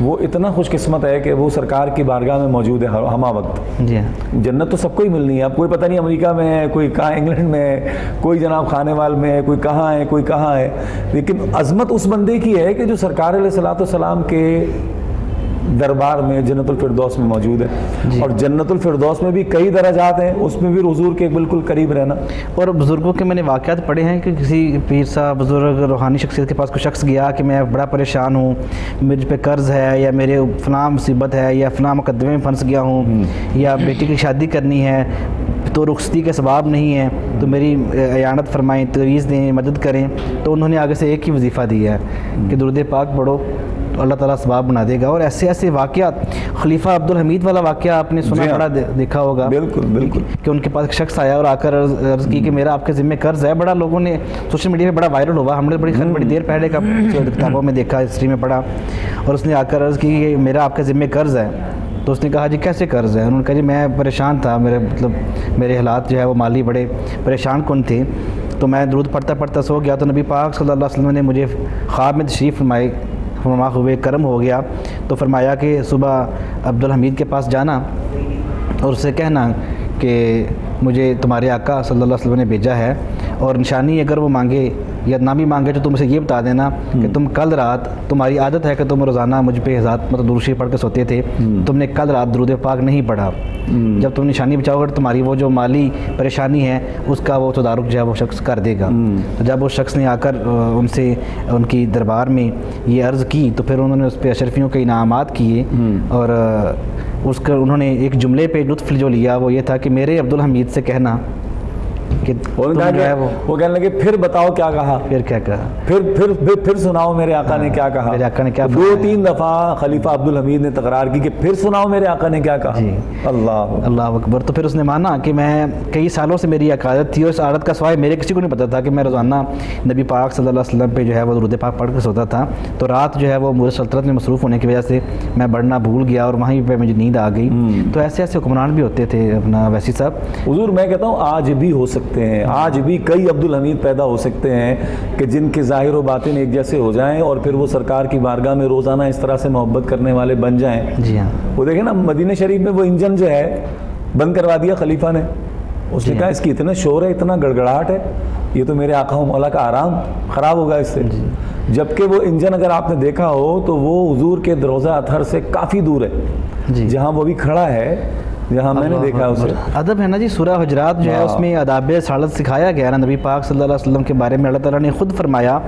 وہ اتنا خوش قسمت ہے کہ وہ سرکار کی بارگاہ میں موجود ہے ہمہ وقت۔ جی، جنت تو سب کو ہی ملنی ہے، اب کوئی پتہ نہیں امریکہ میں ہے، کوئی کہاں انگلینڈ میں ہے، کوئی جناب خانے وال میں ہے، کوئی کہاں ہے، کوئی کہاں ہے، لیکن عظمت اس بندے کی ہے کہ جو سرکار علیہ الصلوۃ والسلام کے دربار میں جنت الفردوس میں موجود ہے۔ اور جنت الفردوس میں بھی کئی درجات ہیں، اس میں بھی حضور کے بالکل قریب رہنا۔ اور بزرگوں کے میں نے واقعات پڑھے ہیں کہ کسی پیر صاحب بزرگ روحانی شخصیت کے پاس کوئی شخص گیا کہ میں بڑا پریشان ہوں، مجھ پہ قرض ہے یا میرے فلاں مصیبت ہے یا فلاں مقدمے میں پھنس گیا ہوں یا بیٹی کی شادی کرنی ہے تو رخصتی کے ثواب نہیں ہے، تو میری اعانت فرمائیں، تویز دیں، مدد کریں۔ تو انہوں نے آگے سے ایک ہی وظیفہ دیا ہے کہ درود پاک پڑھو تو اللہ تعالیٰ ثواب بنا دے گا۔ اور ایسے ایسے واقعات، خلیفہ عبد الحمید والا واقعہ آپ نے سنا پڑا دیکھا ہوگا، بالکل بالکل، کہ ان کے پاس ایک شخص آیا اور آ کر عرض کی کہ میرا آپ کے ذمہ قرض ہے، بڑا لوگوں نے سوشل میڈیا پہ بڑا وائرل ہوا، ہم نے بڑی دیر پہلے کا کتابوں میں دیکھا، ہسٹری میں پڑھا، اور اس نے آ کر عرض کی کہ میرا آپ کے ذمہ قرض ہے۔ تو اس نے کہا جی کیسے قرض ہے؟ انہوں نے کہا جی میں پریشان تھا، میرے حالات جو ہے وہ مالی بڑے پریشان کن تھے، تو میں درود پڑھتا پڑھتا سو گیا، تو نبی پاک صلی اللہ علیہ وسلم نے مجھے خواب میں تشریف فرما ہوئے کرم ہو گیا، تو فرمایا کہ صبح عبد الحمید کے پاس جانا اور اسے کہنا کہ مجھے تمہارے آقا صلی اللہ علیہ وسلم نے بھیجا ہے اور نشانی اگر وہ مانگے یا نہ بھی مانگے تو تم اسے یہ بتا دینا کہ تم کل رات، تمہاری عادت ہے کہ تم روزانہ مجھ پہ مطلب درود شریف پڑھ کے سوتے تھے، تم نے کل رات درود پاک نہیں پڑھا، جب تم نشانی بچاؤ گے تمہاری وہ جو مالی پریشانی ہے اس کا وہ تدارک جو ہے وہ شخص کر دے گا۔ تو جب وہ شخص نے آ کر ان سے ان کی دربار میں یہ عرض کی تو پھر انہوں نے اس پہ اشرفیوں کے انعامات کیے، اور اس کا انہوں نے ایک جملے پہ لطف جو لیا وہ یہ تھا کہ میرے عبدالحمید سے کہنا کہ وہ کہنے لگے پھر بتاؤ کیا کہا، پھر کیا کہا، پھر سناؤ میرے آقا نے کیا کہا۔ میرے آقا نے کیا 2-3 دفعہ خلیفہ عبدالحمید نے تکرار کی کہ پھر سناؤ میرے آقا نے کیا کہا۔ اللہ اکبر۔ تو پھر اس نے مانا کہ میں کئی سالوں سے میری ایک عادت تھی، اور اس عادت کا سوائے میرے کسی کو نہیں پتا تھا کہ میں روزانہ نبی پاک صلی اللہ علیہ وسلم پہ جو ہے وہ درود پاک پڑھ کے سوتا تھا، تو رات جو ہے وہ مورد سلطنت میں مصروف ہونے کی وجہ سے میں پڑھنا بھول گیا اور وہیں پہ مجھے نیند آ گئی۔ تو ایسے ایسے حکمران بھی ہوتے تھے اپنا ویسی صاحب۔ حضور میں کہتا ہوں آج بھی ہو سکتے ہیں، آج بھی کئی عبدالحمید پیدا ہو سکتے ہیں کہ جن کے ظاہر و باطن ایک جیسے ہو جائیں اور پھر وہ سرکار کی بارگاہ میں روزانہ اس طرح سے محبت کرنے والے بن جائیں۔ جی ہاں، وہ دیکھیں نا مدینہ شریف میں وہ انجن جو ہے بند کروا دیا خلیفہ نے، اس نے کہا اس کی اتنا شور ہے، اتنا گڑگڑاہٹ ہے، یہ تو میرے آقا و مولا کا آرام خراب ہوگا اس سے۔ جبکہ وہ انجن اگر آپ نے دیکھا ہو تو وہ حضور کے روضہ اطہر سے کافی دور ہے، جہاں وہ بھی کھڑا ہے، جہاں میں نے دیکھا اسے۔ ادب ہے نا جی، سورہ حجرات جو ہے اس میں آداب رسالت سکھایا گیا نا نبی پاک صلی اللہ علیہ وسلم کے بارے میں۔ اللہ تعالیٰ نے خود فرمایا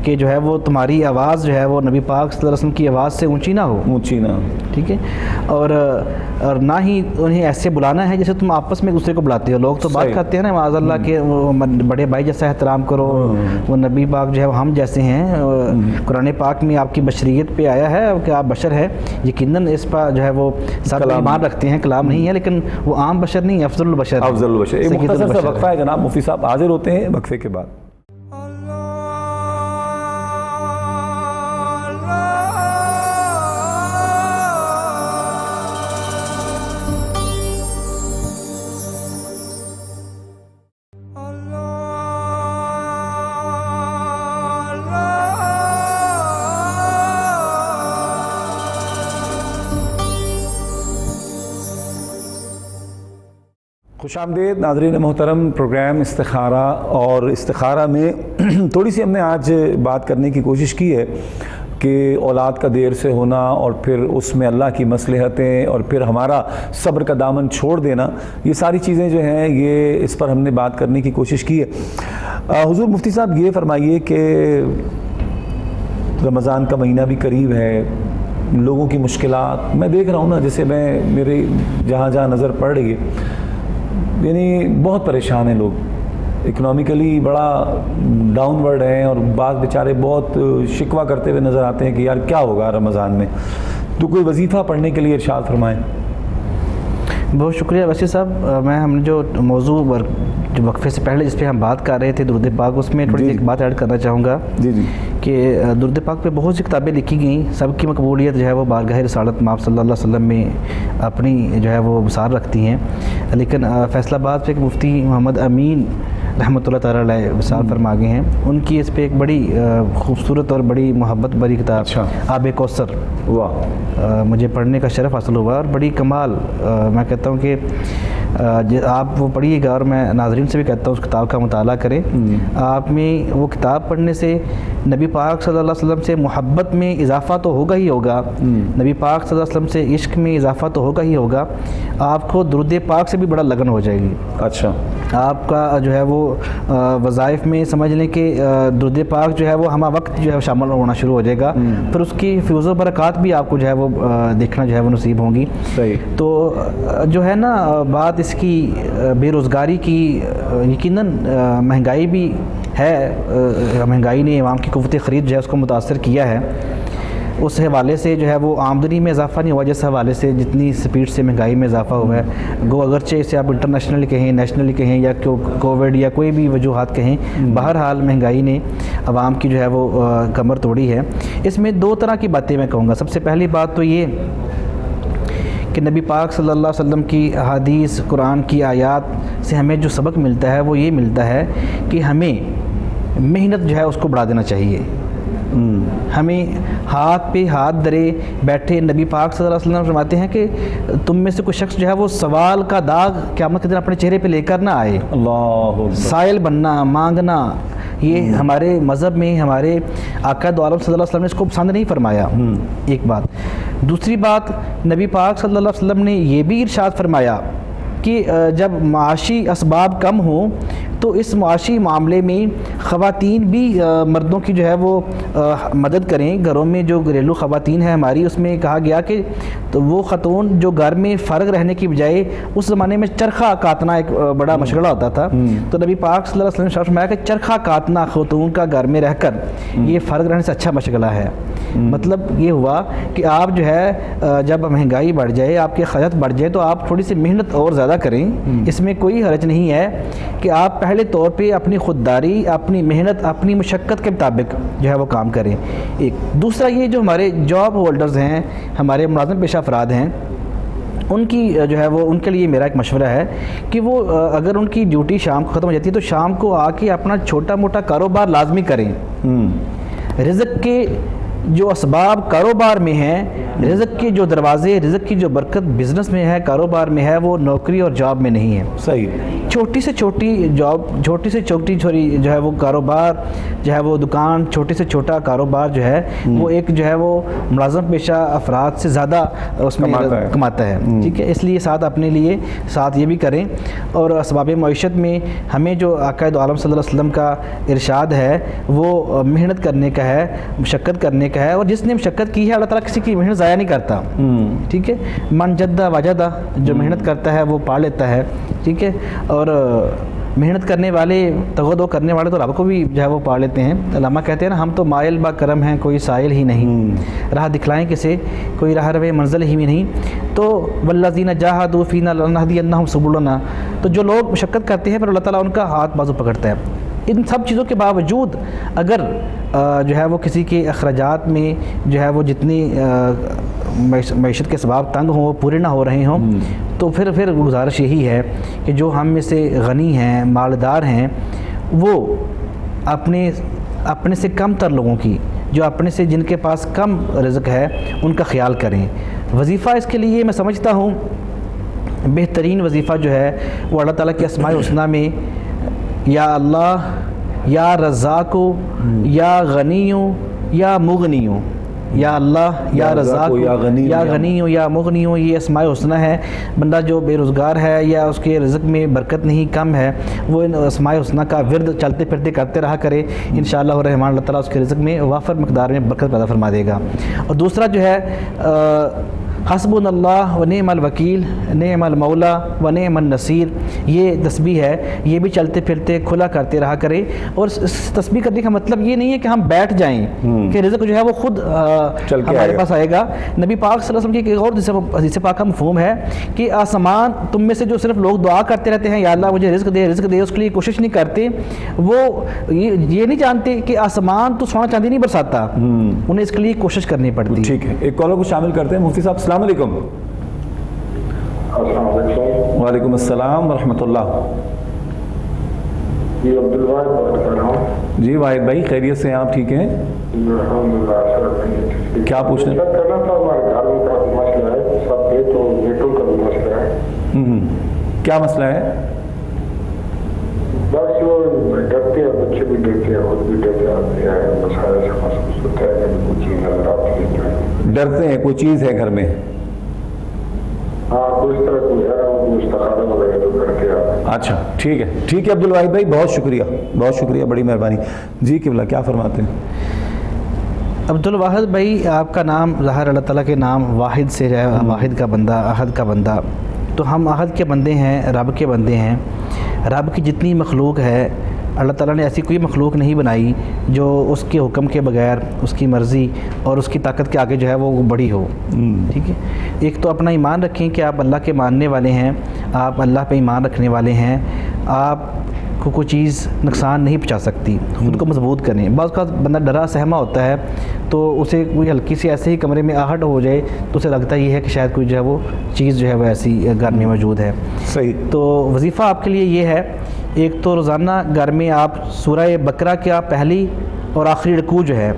کہ جو ہے وہ تمہاری آواز جو ہے وہ نبی پاک صلی اللہ علیہ وسلم کی آواز سے اونچی نہ ہو، اونچی نہ، ٹھیک ہے، اور نہ ہی انہیں ایسے بلانا ہے جیسے تم آپس میں ایک دوسرے کو بلاتے ہو۔ لوگ تو بات کرتے ہیں نا معاذ اللہ کہ بڑے بھائی جیسا احترام کرو، وہ نبی پاک جو ہے ہم جیسے ہیں، قرآن پاک میں آپ کی بشریت پہ آیا ہے کہ آپ بشر ہیں، یقیناً اس پر جو ہے وہ سب ایمان رکھتے ہیں، کلام نہیں ہے، لیکن وہ عام بشر نہیں، افضل البشر۔ ایک مختصر سا وقفہ ہے جناب، مفتی صاحب حاضر ہوتے ہیں وقفے کے بعد۔ خوش آمدید ناظرین محترم، پروگرام استخارہ، اور استخارہ میں تھوڑی سی ہم نے آج بات کرنے کی کوشش کی ہے کہ اولاد کا دیر سے ہونا اور پھر اس میں اللہ کی مصلحتیں اور پھر ہمارا صبر کا دامن چھوڑ دینا، یہ ساری چیزیں جو ہیں یہ اس پر ہم نے بات کرنے کی کوشش کی ہے۔ حضور مفتی صاحب یہ فرمائیے کہ رمضان کا مہینہ بھی قریب ہے، لوگوں کی مشکلات میں دیکھ رہا ہوں نا، جیسے میں میرے جہاں جہاں نظر پڑ رہی ہے، یعنی بہت پریشان ہیں لوگ، اکنامیکلی بڑا ڈاؤن ورڈ ہیں، اور بعض بیچارے بہت شکوہ کرتے ہوئے نظر آتے ہیں کہ یار کیا ہوگا رمضان میں، تو کوئی وظیفہ پڑھنے کے لیے ارشاد فرمائیں۔ بہت شکریہ وسیع صاحب۔ ہم نے جو موضوع جو وقفے سے پہلے جس پہ ہم بات کر رہے تھے درود پاک، اس میں تھوڑی سی ایک بات ایڈ کرنا چاہوں گا کہ درود پاک پہ بہت سی کتابیں لکھی گئیں، سب کی مقبولیت جو ہے وہ بارگاہ رسالت مآب صلی اللہ علیہ وسلم میں اپنی جو ہے وہ بسار رکھتی ہیں، لیکن فیصل آباد پہ ایک مفتی محمد امین رحمۃ اللہ تعالیٰ علیہ وصال فرما گئے ہیں، ان کی اس پہ ایک بڑی خوبصورت اور بڑی محبت بری کتاب آب کوثر، مجھے پڑھنے کا شرف حاصل ہوا، اور بڑی کمال، میں کہتا ہوں کہ آپ وہ پڑھیے گا، اور میں ناظرین سے بھی کہتا ہوں اس کتاب کا مطالعہ کریں۔ آپ میں وہ کتاب پڑھنے سے نبی پاک صلی اللہ علیہ وسلم سے محبت میں اضافہ تو ہوگا ہی ہوگا، نبی پاک صلی اللہ علیہ وسلم سے عشق میں اضافہ تو ہوگا ہی ہوگا، آپ کو درود پاک سے بھی بڑا لگن ہو جائے گی۔ اچھا، آپ کا جو ہے وہ وظائف میں سمجھ لیں کہ درود پاک جو ہے وہ ہمہ وقت جو ہے شامل ہونا شروع ہو جائے گا، پھر اس کی فیوز و برکات بھی آپ کو جو ہے وہ دیکھنا جو ہے وہ نصیب ہوں گی۔ تو جو ہے نا بات اس کی بے روزگاری کی، یقیناً مہنگائی بھی ہے، مہنگائی نے عوام کی قوت خرید جو ہے اس کو متاثر کیا ہے، اس حوالے سے جو ہے وہ آمدنی میں اضافہ نہیں ہوا جس حوالے سے جتنی سپیڈ سے مہنگائی میں اضافہ ہوا ہے، گو اگرچہ اسے آپ انٹرنیشنل کہیں، نیشنل کہیں، یا کووڈ یا کوئی بھی وجوہات کہیں، بہرحال مہنگائی نے عوام کی جو ہے وہ کمر توڑی ہے۔ اس میں دو طرح کی باتیں میں کہوں گا۔ سب سے پہلی بات تو یہ کہ نبی پاک صلی اللہ علیہ وسلم کی احادیث، قرآن کی آیات سے ہمیں جو سبق ملتا ہے وہ یہ ملتا ہے کہ ہمیں محنت جو ہے اس کو بڑھا دینا چاہیے، ہمیں ہاتھ پہ ہاتھ دھرے بیٹھے نبی پاک صلی اللہ علیہ وسلم فرماتے ہیں کہ تم میں سے کوئی شخص جو ہے وہ سوال کا داغ قیامت کے دن اپنے چہرے پہ لے کر نہ آئے. اللہ سائل بننا، مانگنا، یہ ہمارے مذہب میں ہمارے آقا دو عالم صلی اللہ علیہ وسلم نے اس کو پسند نہیں فرمایا. ایک بات. دوسری بات، نبی پاک صلی اللہ علیہ وسلم نے یہ بھی ارشاد فرمایا کہ جب معاشی اسباب کم ہوں تو اس معاشی معاملے میں خواتین بھی مردوں کی جو ہے وہ مدد کریں. گھروں میں جو گھریلو خواتین ہیں ہماری، اس میں کہا گیا کہ تو وہ خاتون جو گھر میں فرق رہنے کی بجائے، اس زمانے میں چرخہ کاتنا ایک بڑا مشغلہ ہوتا تھا، تو نبی پاک صلی اللہ علیہ وسلم نے فرمایا کہ چرخہ کاتنا خاتون کا گھر میں رہ کر یہ فرق رہنے سے اچھا مشغلہ ہے. مطلب یہ ہوا کہ آپ جو ہے جب مہنگائی بڑھ جائے، آپ کے خرچ بڑھ جائے، تو آپ تھوڑی سی محنت اور زیادہ کریں. اس میں کوئی حرج نہیں ہے کہ آپ پہلے طور پہ اپنی خودداری، اپنی محنت، اپنی مشقت کے مطابق جو ہے وہ کام کریں. ایک دوسرا، یہ جو ہمارے جاب ہولڈرز ہیں، ہمارے ملازم پیشہ افراد ہیں، ان کی جو ہے وہ ان کے لیے میرا ایک مشورہ ہے کہ وہ اگر ان کی ڈیوٹی شام کو ختم ہو جاتی ہے تو شام کو آ کے اپنا چھوٹا موٹا کاروبار لازمی کریں. رزق کے جو اسباب کاروبار میں ہیں، رزق کے جو دروازے، رزق کی جو برکت بزنس میں ہے، کاروبار میں ہے، وہ نوکری اور جاب میں نہیں ہے. صحیح. چھوٹی سے چھوٹی جاب، چھوٹی سے چھوٹی جو ہے وہ کاروبار، جو ہے وہ دکان، چھوٹی سے چھوٹا کاروبار جو ہے وہ ایک جو ہے وہ ملازم پیشہ افراد سے زیادہ اس میں کماتا ہے. ٹھیک ہے، اس لیے ساتھ اپنے لیے ساتھ یہ بھی کریں. اور اسباب معیشت میں ہمیں جو آقا دو عالم صلی اللہ علیہ وسلم کا ارشاد ہے وہ محنت کرنے کا ہے، مشقت کرنے کا ہے، اور جس نے مشقت کی ہے اللہ تعالیٰ کسی کی محنت ضائع نہیں کرتا. ٹھیک ہے، من جدہ وجدہ، جو محنت کرتا ہے وہ پا لیتا ہے. ٹھیک ہے، اور محنت کرنے والے، تغدو کرنے والے تو رب کو بھی جو ہے وہ پا لیتے ہیں. علامہ کہتے ہیں نا، ہم تو مائل با کرم ہیں، کوئی سائل ہی نہیں. راہ دکھلائیں کسے، کوئی راہ روے منزل ہی میں نہیں. تو والذین جاہدوا فینا لنہدینہم سبلنا، تو جو لوگ مشقت کرتے ہیں پھر اللہ تعالیٰ ان کا ہاتھ بازو پکڑتا ہے. ان سب چیزوں کے باوجود اگر جو ہے وہ کسی کے اخراجات میں جو ہے وہ جتنی معیشت کے اسباب تنگ ہوں، وہ پورے نہ ہو رہے ہوں، تو پھر گزارش یہی ہے کہ جو ہم میں سے غنی ہیں، مالدار ہیں، وہ اپنے سے کم تر لوگوں کی، جو اپنے سے جن کے پاس کم رزق ہے، ان کا خیال کریں. وظیفہ اس کے لیے میں سمجھتا ہوں بہترین وظیفہ جو ہے وہ اللہ تعالیٰ کے اسماء الحسنی میں یا اللہ، یا رزاقو، یا غنیو، یا مغنیو، یا اللہ، یا رزاق، یا غنیو، یا مغنیو، یہ اسماء الحسنی ہے. بندہ جو بے روزگار ہے یا اس کے رزق میں برکت نہیں، کم ہے، وہ ان اسماء الحسنی کا ورد چلتے پھرتے کرتے رہا کرے. انشاءاللہ الرحمن اللہ تعالیٰ اس کے رزق میں وافر مقدار میں برکت پیدا فرما دے گا. اور دوسرا جو ہے حسبنا اللہ و نعم الوکیل، نعم المولا و نعم النصیر، یہ تسبیح ہے، یہ بھی چلتے پھرتے کھلا کرتے رہا کرے. اور اس تسبیح کرنے کا مطلب یہ نہیں ہے کہ ہم بیٹھ جائیں کہ رزق جو ہے وہ خود ہمارے پاس آئے گا. نبی پاک صلی اللہ علیہ وسلم کی ایک اور حدیث پاک کا مفہوم ہے کہ آسمان تم میں سے جو صرف لوگ دعا کرتے رہتے ہیں یا اللہ مجھے رزق دے رزق دے، اس کے لیے کوشش نہیں کرتے، وہ یہ نہیں جانتے کہ آسمان تو سونا چاندی نہیں برساتا، انہیں اس کے لیے کوشش کرنی پڑتی. ٹھیک ہے، ایک کالر کو شامل کرتے ہیں. مفتی صاحب السلام علیکم. السلام علیکم. وعلیکم السلام ورحمۃ اللہ. جی عبدالواحد بات کر رہا ہوں. جی واحد بھائی، خیریت سے ہیں آپ؟ ٹھیک ہیں، الحمدللہ. کیا پوچھنا کرنا تھا، ہمارے گھر میں کا مسئلہ ہے، سب بیٹوں کا بھی مسئلہ ہے. کیا مسئلہ ہے؟ بس وہ ڈرتے ہیں، بچے بھی ڈرتے ہیں، خود بھی ڈرتے ہیں، مسائل سے محسوس ہوتا ہے کہ کوئی چیز نظر آتی ہے. ڈرتے ہیں کوئی چیز ہے گھر میں؟ ہاں، کوئی اس طرح کوئی ہے، وہ استخارہ وغیرہ تو کرتے ہیں. اچھا ٹھیک ہے، ٹھیک ہے عبدالواحد بھائی، بہت شکریہ، بہت شکریہ، بڑی مہربانی. جی قبلہ کیا فرماتے ہیں؟ عبدالواحد بھائی، آپ کا نام ظاہر اللہ تعالیٰ کے نام واحد سے ہے، واحد کا بندہ، احد کا بندہ. تو ہم احد کے بندے ہیں، رب کے بندے ہیں. رب کی جتنی مخلوق ہے، اللہ تعالیٰ نے ایسی کوئی مخلوق نہیں بنائی جو اس کے حکم کے بغیر، اس کی مرضی اور اس کی طاقت کے آگے جو ہے وہ بڑی ہو. ٹھیک ہے، ایک تو اپنا ایمان رکھیں کہ آپ اللہ کے ماننے والے ہیں، آپ اللہ پہ ایمان رکھنے والے ہیں، آپ کو کوئی چیز نقصان نہیں پہنچا سکتی. خود کو مضبوط کریں. بعض کا بندہ ڈرا سہما ہوتا ہے تو اسے کوئی ہلکی سی ایسے ہی کمرے میں آہٹ ہو جائے تو اسے لگتا یہ ہے کہ شاید کوئی جو ہے وہ چیز جو ہے وہ ایسی گھر میں موجود ہے. صحیح. تو وظیفہ آپ کے لیے یہ ہے، ایک تو روزانہ گھر میں آپ سورہ بقرہ کا پہلی اور آخری رکوع جو ہے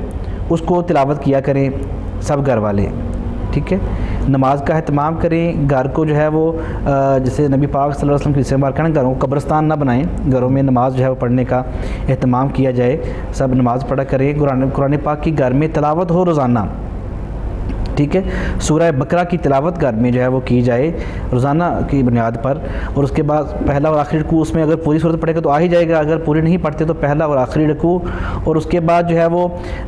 اس کو تلاوت کیا کریں سب گھر والے، ٹھیک ہے. نماز کا اہتمام کریں. گھر کو جو ہے وہ جیسے نبی پاک صلی اللہ علیہ وسلم کی استعمال کرنا، گھروں کو قبرستان نہ بنائیں. گھروں میں نماز جو ہے وہ پڑھنے کا اہتمام کیا جائے. سب نماز پڑھا کریں. قرآن پاک کی گھر میں تلاوت ہو روزانہ، ٹھیک ہے. سورہ بقرہ کی تلاوت گھر میں جو ہے وہ کی جائے روزانہ کی بنیاد پر. اور اس کے بعد پہلا اور آخری رکوع اس میں اگر پوری صورت پڑھے گا تو آ ہی جائے گا، اگر پوری نہیں پڑھتے تو پہلا اور آخری رکوع. اور اس کے بعد جو ہے وہ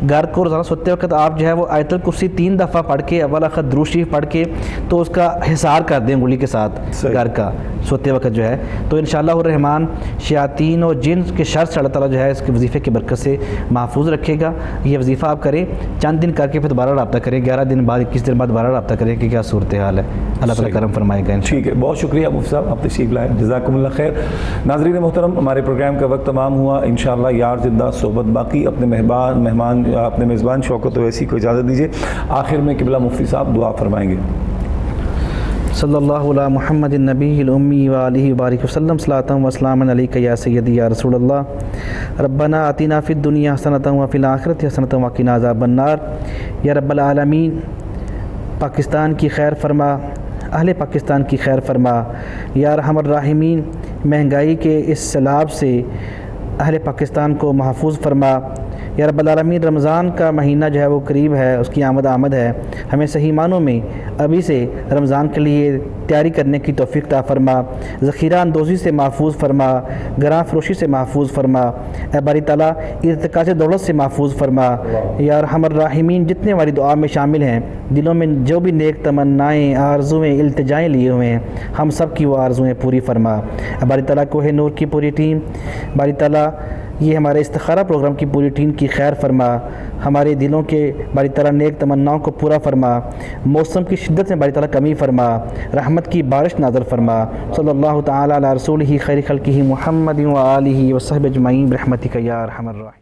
گھر کو روزانہ سوتے وقت آپ جو ہے وہ آیت الکرسی 3 دفعہ پڑھ کے اول آخر درود شریف پڑھ کے تو اس کا حصار کر دیں انگلی کے ساتھ گھر کا سوتے وقت جو ہے. تو انشاءاللہ الرحمن شیاطین اور جن کے شر سے اللہ تعالیٰ جو ہے اس کے وظیفے کی برکت سے محفوظ رکھے گا. یہ وظیفہ آپ کریں، چند دن کر کے پھر دوبارہ رابطہ کریں، 11 دن بعد 21 دن بعد دوبارہ رابطہ کریں کہ کیا صورتحال ہے. اللہ تعالیٰ کرم فرمائے گا. ٹھیک ہے، بہت شکریہ مفتی صاحب، آپ تشریف لائے، جزاکم اللہ خیر. ناظرین محترم، ہمارے پروگرام کا وقت تمام ہوا. انشاءاللہ یار زندہ صحبت باقی. اپنے میزبان شوکت اویسی کو اجازت دیجیے. آخر میں قبلہ مفتی صاحب دعا فرمائیں گے. صلی اللہ علی محمد النبی الامی وآلہ وبارک وسلم. صلاۃ و سلام علیک یا سیدی یا رسول اللہ. ربنا آتنا فی الدنیا حسنۃ وفی الآخرۃ حسنۃ وقنا عذاب النار. یا رب العالمین، پاکستان کی خیر فرما، اہل پاکستان کی خیر فرما. یا ارحم الراحمین، مہنگائی کے اس سیلاب سے اہل پاکستان کو محفوظ فرما. یا رب العالمین، رمضان کا مہینہ جو ہے وہ قریب ہے، اس کی آمد ہے. ہمیں صحیح معنوں میں ابھی سے رمضان کے لیے تیاری کرنے کی توفیق عطا فرما. ذخیرہ اندوزی سے محفوظ فرما، گراں فروشی سے محفوظ فرما. اے باری تعالیٰ، ارتکاز دولت سے محفوظ فرما. یا ارحم الراحمین، جتنے ہماری دعا میں شامل ہیں، دلوں میں جو بھی نیک تمنائیں، آرزویں، التجائیں لیے ہوئے ہیں، ہم سب کی وہ آرزویں پوری فرما. اے باری تعالیٰ، کوہ نور کی پوری ٹیم، باری تعالیٰ یہ ہمارے استخارہ پروگرام کی پوری ٹیم کی خیر فرما. ہمارے دلوں کے باری تعالیٰ نیک تمناؤں کو پورا فرما. موسم کی شدت میں باری تعالیٰ کمی فرما، رحمت کی بارش نازل فرما. صلی اللہ تعالیٰ علی رسولہ خیر خلقہ محمد و آلہ و صحبہ اجمعین برحمتک یا ارحم الراحمین.